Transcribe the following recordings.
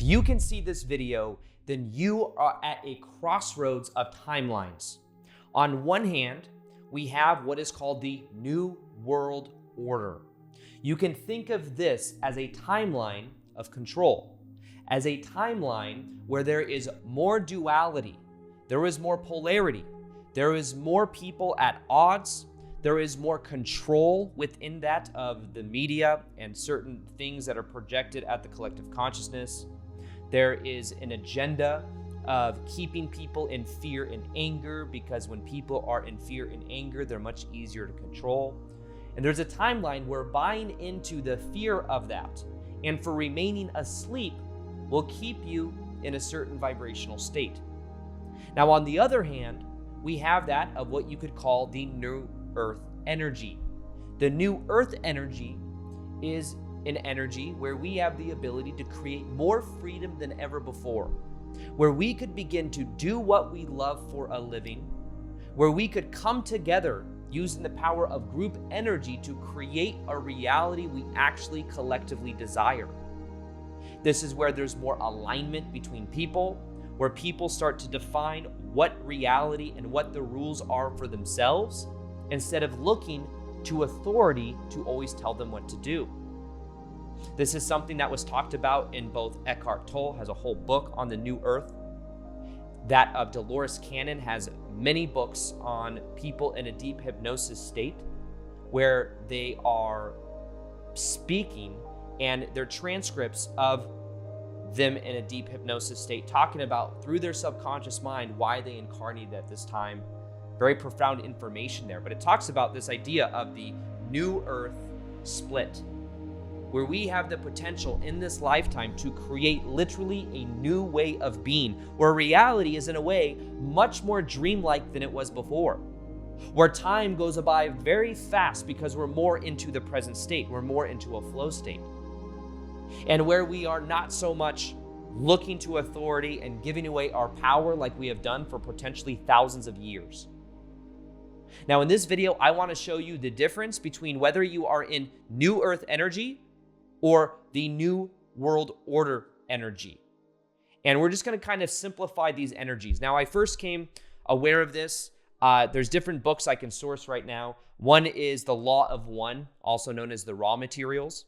you can see this video, then you are at a crossroads of timelines. On one hand, we have what is called the New World Order. You can think of this as a timeline of control, as a timeline where there is more duality, there is more polarity, there is more people at odds, there is more control within that of the media and certain things that are projected at the collective consciousness. There is an agenda of keeping people in fear and anger, because when people are in fear and anger, they're much easier to control. And there's a timeline where buying into the fear of that and for remaining asleep will keep you in a certain vibrational state. Now, on the other hand, we have that of what you could call the New Earth energy. The New Earth energy is an energy where we have the ability to create more freedom than ever before, where we could begin to do what we love for a living, where we could come together using the power of group energy to create a reality we actually collectively desire. This is where there's more alignment between people, where people start to define what reality and what the rules are for themselves, instead of looking to authority to always tell them what to do. This is something that was talked about in both Eckhart Tolle has a whole book on the New Earth. That of Dolores Cannon has many books on people in a deep hypnosis state where they are speaking, and their transcripts of them in a deep hypnosis state talking about through their subconscious mind why they incarnated at this time. Very profound information there, but it talks about this idea of the New Earth split, where we have the potential in this lifetime to create literally a new way of being, where reality is in a way much more dreamlike than it was before, where time goes by very fast because we're more into the present state, we're more into a flow state, and where we are not so much looking to authority and giving away our power like we have done for potentially thousands of years. Now, in this video, I want to show you the difference between whether you are in New Earth energy or the New World Order energy. And we're just going to kind of simplify these energies. Now, I first came aware of this. There's different books I can source right now. One is The Law of One, also known as the Raw Materials.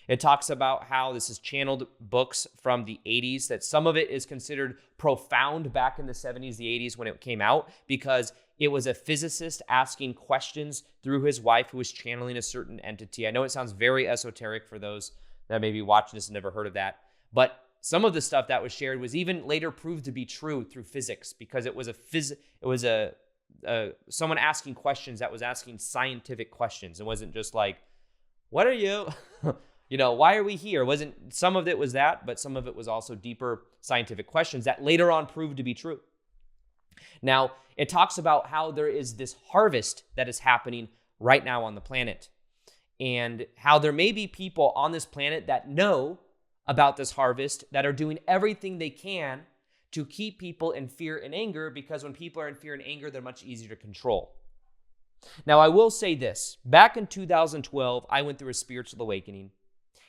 It talks about how this is channeled books from the 80s, that some of it is considered profound back in the 70s, the 80s when it came out, because it was a physicist asking questions through his wife who was channeling a certain entity. I know it sounds very esoteric for those that may be watching this and never heard of that, but some of the stuff that was shared was even later proved to be true through physics, because it was someone asking questions that was asking scientific questions. It wasn't just like, what are you? Why are we here? Some of it was that, but some of it was also deeper scientific questions that later on proved to be true. Now, it talks about how there is this harvest that is happening right now on the planet, and how there may be people on this planet that know about this harvest that are doing everything they can to keep people in fear and anger, because when people are in fear and anger, they're much easier to control. Now, I will say this. Back in 2012, I went through a spiritual awakening,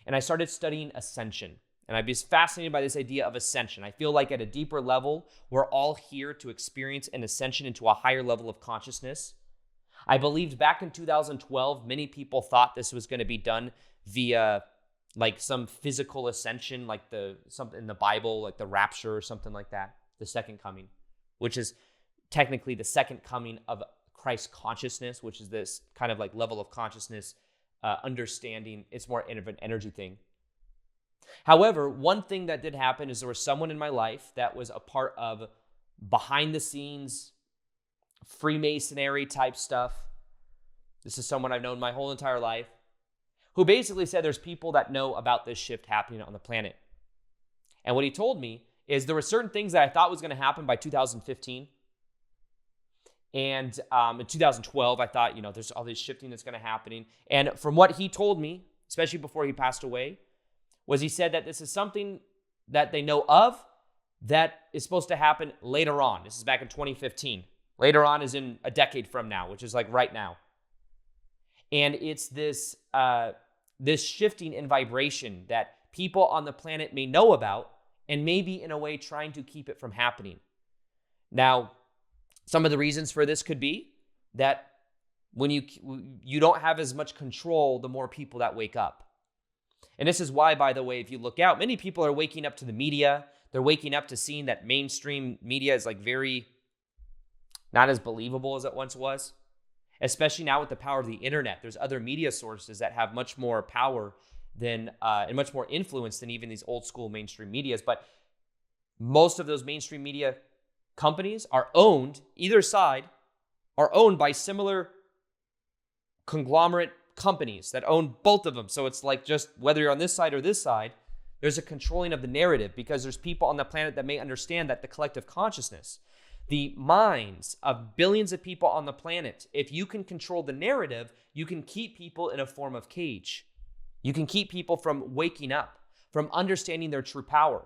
and I started studying ascension. And I'd be fascinated by this idea of ascension. I feel like at a deeper level, we're all here to experience an ascension into a higher level of consciousness. I believed back in 2012, many people thought this was going to be done via like some physical ascension, like something in the Bible, like the rapture or something like that, the second coming, which is technically the second coming of Christ consciousness, which is this kind of like level of consciousness, understanding. It's more of an energy thing. However, one thing that did happen is there was someone in my life that was a part of behind the scenes Freemasonry type stuff. This is someone I've known my whole entire life, who basically said there's people that know about this shift happening on the planet. And what he told me is there were certain things that I thought was going to happen by 2015. And in 2012, I thought, there's all this shifting that's going to happen. And from what he told me, especially before he passed away, was he said that this is something that they know of that is supposed to happen later on. This is back in 2015. Later on is in a decade from now, which is like right now. And it's this shifting in vibration that people on the planet may know about, and maybe in a way trying to keep it from happening. Now, some of the reasons for this could be that when you don't have as much control, the more people that wake up. And this is why, by the way, if you look out, many people are waking up to the media. They're waking up to seeing that mainstream media is like very not as believable as it once was, especially now with the power of the internet. There's other media sources that have much more power than and much more influence than even these old school mainstream medias. But most of those mainstream media companies are owned, either side, are owned by similar conglomerate companies that own both of them. So it's like just whether you're on this side or this side, there's a controlling of the narrative because there's people on the planet that may understand that the collective consciousness, the minds of billions of people on the planet, if you can control the narrative, you can keep people in a form of cage. You can keep people from waking up, from understanding their true power.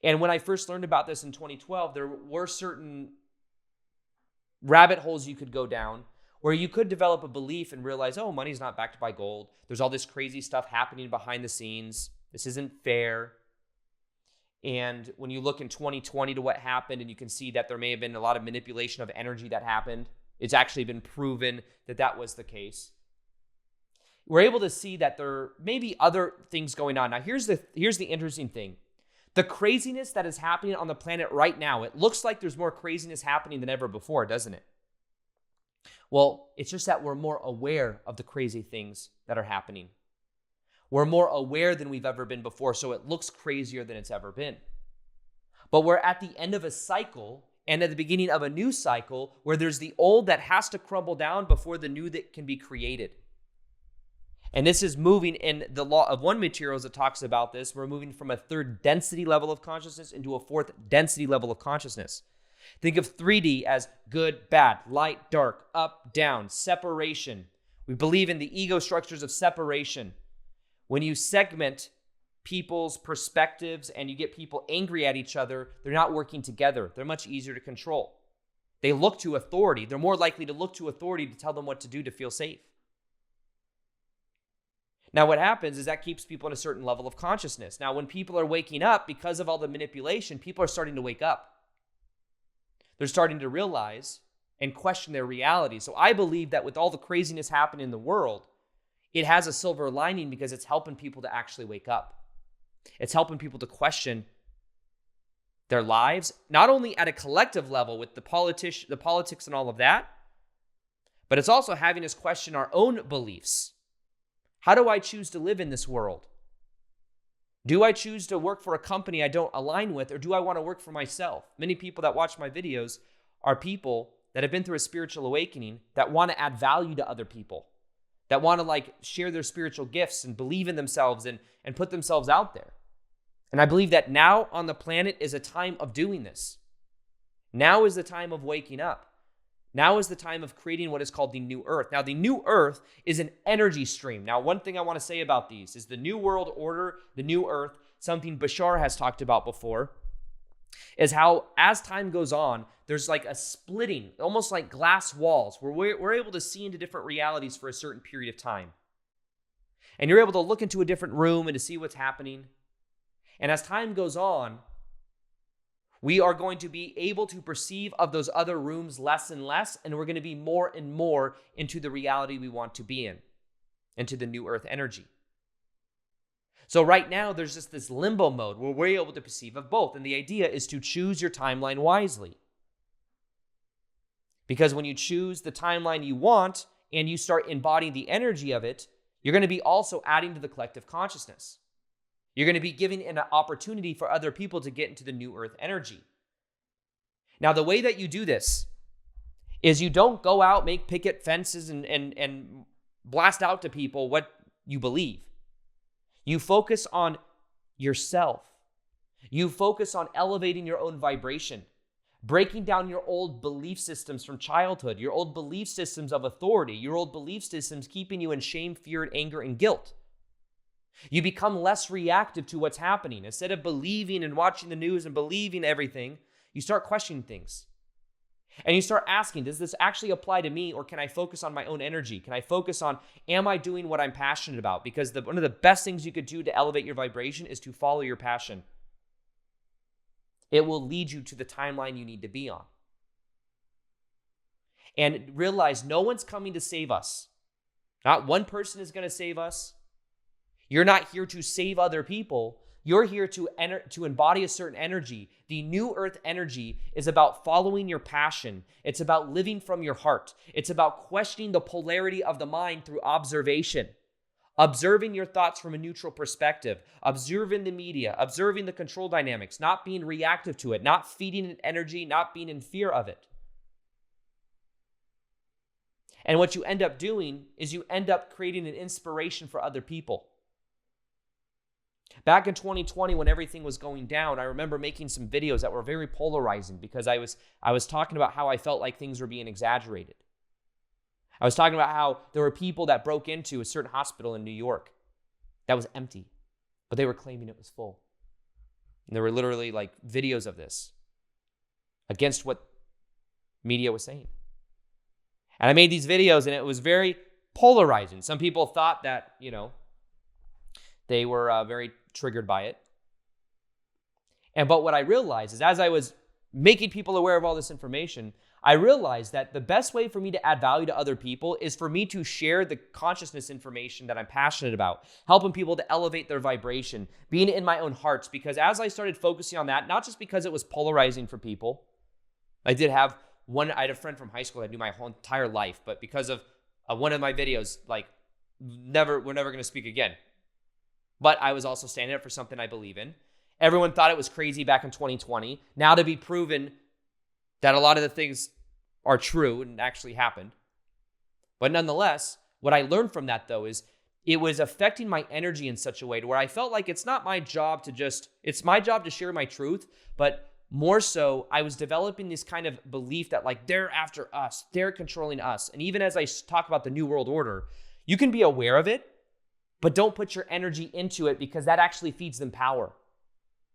And when I first learned about this in 2012, there were certain rabbit holes you could go down where you could develop a belief and realize, oh, money's not backed by gold. There's all this crazy stuff happening behind the scenes. This isn't fair. And when you look in 2020 to what happened, and you can see that there may have been a lot of manipulation of energy that happened, it's actually been proven that that was the case. We're able to see that there may be other things going on. Now, here's the interesting thing. The craziness that is happening on the planet right now, it looks like there's more craziness happening than ever before, doesn't it? Well, it's just that we're more aware of the crazy things that are happening. We're more aware than we've ever been before, so it looks crazier than it's ever been. But we're at the end of a cycle and at the beginning of a new cycle where there's the old that has to crumble down before the new that can be created. And this is moving in the law of one materials that talks about this. We're moving from a third density level of consciousness into a fourth density level of consciousness. Think of 3D as good, bad, light, dark, up, down, separation. We believe in the ego structures of separation. When you segment people's perspectives and you get people angry at each other, they're not working together. They're much easier to control. They look to authority. They're more likely to look to authority to tell them what to do to feel safe. Now, what happens is that keeps people in a certain level of consciousness. Now, when people are waking up, because of all the manipulation, people are starting to wake up. They're starting to realize and question their reality. So I believe that with all the craziness happening in the world, it has a silver lining because it's helping people to actually wake up. It's helping people to question their lives, not only at a collective level with the politics and all of that, but it's also having us question our own beliefs. How do I choose to live in this world? Do I choose to work for a company I don't align with, or do I want to work for myself? Many people that watch my videos are people that have been through a spiritual awakening that want to add value to other people, that want to share their spiritual gifts and believe in themselves and put themselves out there. And I believe that now on the planet is a time of doing this. Now is the time of waking up. Now is the time of creating what is called the new earth. Now, the new earth is an energy stream. Now, one thing I want to say about these is the new world order, the new earth, something Bashar has talked about before, is how as time goes on, there's like a splitting, almost like glass walls, where we're able to see into different realities for a certain period of time. And you're able to look into a different room and to see what's happening. And as time goes on, we are going to be able to perceive of those other rooms less and less, and we're going to be more and more into the reality we want to be in, into the new earth energy. So right now, there's just this limbo mode where we're able to perceive of both, and the idea is to choose your timeline wisely. Because when you choose the timeline you want, and you start embodying the energy of it, you're going to be also adding to the collective consciousness. You're going to be giving an opportunity for other people to get into the new earth energy. Now, the way that you do this is you don't go out, make picket fences and blast out to people what you believe. You focus on yourself. You focus on elevating your own vibration, breaking down your old belief systems from childhood, your old belief systems of authority, your old belief systems keeping you in shame, fear, anger, and guilt. You become less reactive to what's happening. Instead of believing and watching the news and believing everything, you start questioning things. And you start asking, does this actually apply to me, or can I focus on my own energy? Can I focus on, am I doing what I'm passionate about? Because one of the best things you could do to elevate your vibration is to follow your passion. It will lead you to the timeline you need to be on. And realize no one's coming to save us. Not one person is going to save us. You're not here to save other people. You're here to embody a certain energy. The new earth energy is about following your passion. It's about living from your heart. It's about questioning the polarity of the mind through observation. Observing your thoughts from a neutral perspective. Observing the media. Observing the control dynamics. Not being reactive to it. Not feeding it energy. Not being in fear of it. And what you end up doing is you end up creating an inspiration for other people. Back in 2020, when everything was going down, I remember making some videos that were very polarizing because I was talking about how I felt like things were being exaggerated. I was talking about how there were people that broke into a certain hospital in New York that was empty, but they were claiming it was full. And there were literally like videos of this against what media was saying. And I made these videos and it was very polarizing. Some people thought that, they were very triggered by it. But what I realized is as I was making people aware of all this information, I realized that the best way for me to add value to other people is for me to share the consciousness information that I'm passionate about, helping people to elevate their vibration, being in my own hearts. Because as I started focusing on that, not just because it was polarizing for people, I had a friend from high school that I knew my whole entire life, but because of one of my videos, we're never going to speak again. But I was also standing up for something I believe in. Everyone thought it was crazy back in 2020. Now to be proven that a lot of the things are true and actually happened. But nonetheless, what I learned from that though is it was affecting my energy in such a way to where I felt like it's not my job it's my job to share my truth, but more so, I was developing this kind of belief that they're after us, they're controlling us. And even as I talk about the New World Order, you can be aware of it, but don't put your energy into it because that actually feeds them power.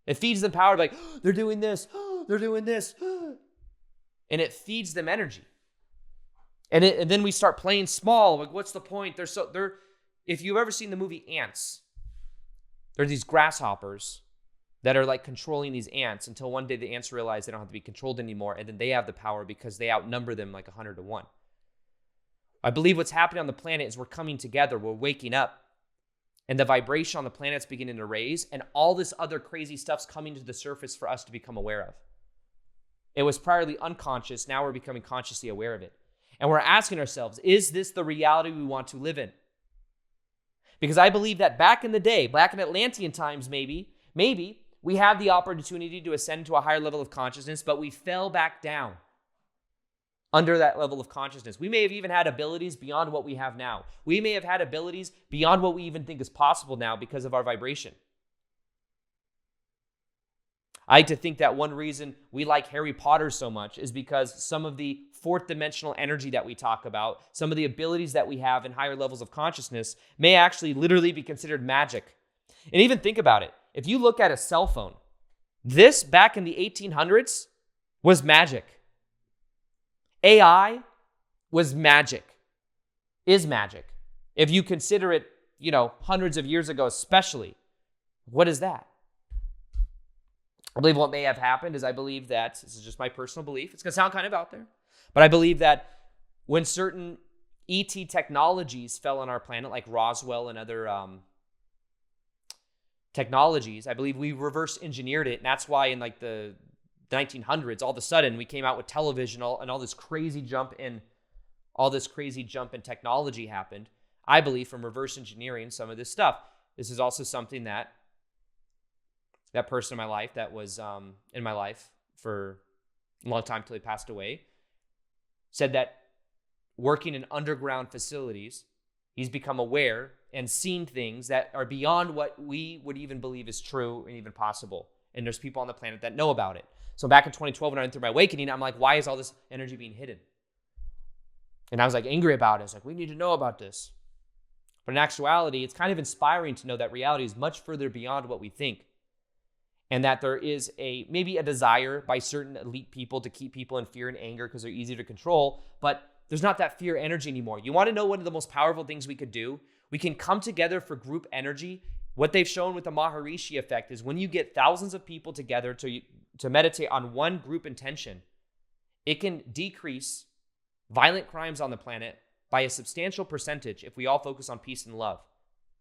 It feeds them power they're doing this, they're doing this. And it feeds them energy. And then we start playing small. What's the point? If you've ever seen the movie Ants, there are these grasshoppers that are controlling these ants until one day the ants realize they don't have to be controlled anymore, and then they have the power because they outnumber them 100 to 1. I believe what's happening on the planet is we're coming together, we're waking up, and the vibration on the planet's beginning to raise, and all this other crazy stuff's coming to the surface for us to become aware of. It was priorly unconscious, now we're becoming consciously aware of it. And we're asking ourselves, is this the reality we want to live in? Because I believe that back in the day, back in Atlantean times maybe, we had the opportunity to ascend to a higher level of consciousness, but we fell back down under that level of consciousness. We may have even had abilities beyond what we have now. We may have had abilities beyond what we even think is possible now because of our vibration. I like to think that one reason we like Harry Potter so much is because some of the fourth dimensional energy that we talk about, some of the abilities that we have in higher levels of consciousness may actually literally be considered magic. And even think about it. If you look at a cell phone, this back in the 1800s was magic. AI was magic, is magic. If you consider it, hundreds of years ago especially, what is that? I believe what may have happened is I believe that, this is just my personal belief, it's going to sound kind of out there, but I believe that when certain ET technologies fell on our planet, like Roswell and other technologies, I believe we reverse engineered it. And that's why in the 1900s, all of a sudden we came out with television and all this crazy jump in technology happened. I believe from reverse engineering some of this stuff. This is also something that person in my life that was in my life for a long time till he passed away said that working in underground facilities, he's become aware and seen things that are beyond what we would even believe is true and even possible. And there's people on the planet that know about it. So back in 2012 when I went through my awakening, I'm like, why is all this energy being hidden? And I was angry about it. I was like, we need to know about this. But in actuality, it's kind of inspiring to know that reality is much further beyond what we think. and that there is maybe a desire by certain elite people to keep people in fear and anger because they're easy to control, but there's not that fear energy anymore. You want to know one of the most powerful things we could do? We can come together for group energy. What they've shown with the Maharishi effect is when you get thousands of people together to meditate on one group intention, it can decrease violent crimes on the planet by a substantial percentage if we all focus on peace and love.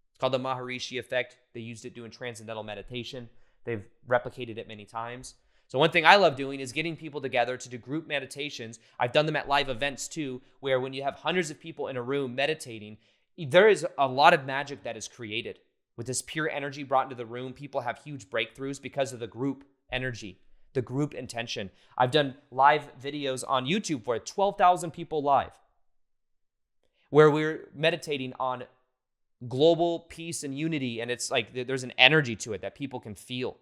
It's called the Maharishi effect. They used it doing transcendental meditation. They've replicated it many times. So one thing I love doing is getting people together to do group meditations. I've done them at live events too, where when you have hundreds of people in a room meditating, there is a lot of magic that is created. With this pure energy brought into the room, people have huge breakthroughs because of the group energy, the group intention. I've done live videos on YouTube for 12,000 people live, where we're meditating on global peace and unity, and it's like there's an energy to it that people can feel.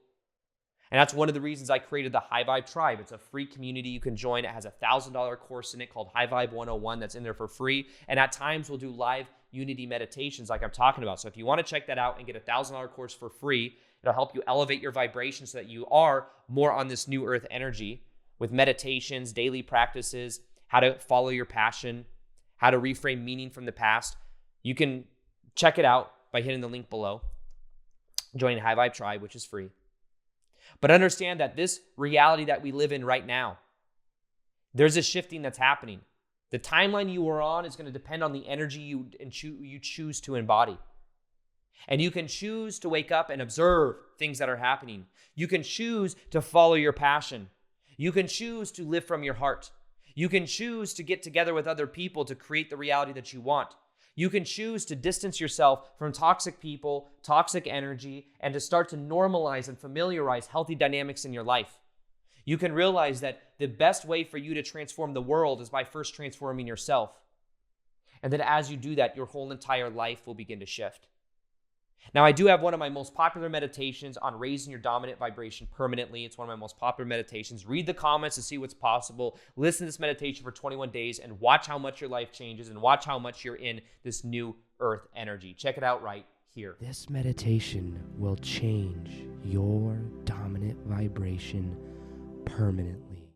And that's one of the reasons I created the High Vibe Tribe. It's a free community you can join. It has a $1,000 course in it called High Vibe 101 that's in there for free. And at times we'll do live unity meditations like I'm talking about. So if you want to check that out and get a $1,000 course for free, it'll help you elevate your vibration so that you are more on this new earth energy with meditations, daily practices, how to follow your passion, how to reframe meaning from the past. You can check it out by hitting the link below. Join High Vibe Tribe, which is free. But understand that this reality that we live in right now, there's a shifting that's happening. The timeline you are on is going to depend on the energy you choose to embody. And you can choose to wake up and observe things that are happening. You can choose to follow your passion. You can choose to live from your heart. You can choose to get together with other people to create the reality that you want. You can choose to distance yourself from toxic people, toxic energy, and to start to normalize and familiarize healthy dynamics in your life. You can realize that the best way for you to transform the world is by first transforming yourself. And then as you do that, your whole entire life will begin to shift. Now, I do have one of my most popular meditations on raising your dominant vibration permanently. It's one of my most popular meditations. Read the comments to see what's possible. Listen to this meditation for 21 days and watch how much your life changes and watch how much you're in this new earth energy. Check it out right here. This meditation will change your dominant vibration permanently.